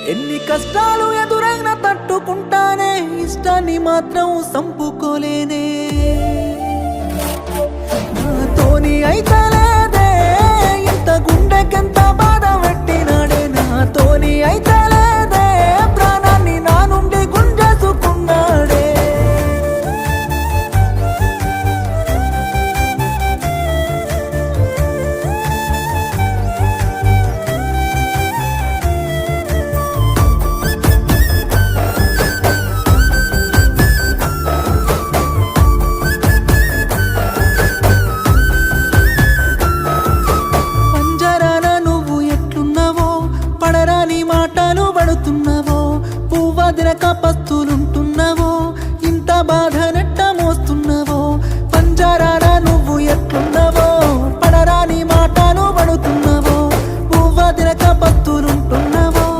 ఎన్ని కష్టాలు ఎదురైనా తట్టుకుంటానే, ఇష్టాన్ని మాత్రం సంపుకోలేనే. నాతోని అయితలేదే ఇంత గుండెకెంత బాధ పెట్టినాడే, నాతోని అయితలేదే ప్రాణాన్ని నా నుండి గుంజేసుకున్నాడే. పడరాని మాటలు పడుతున్నావో, పువ్వదిరక పస్తులుంటున్నావో, ఇంత బాధ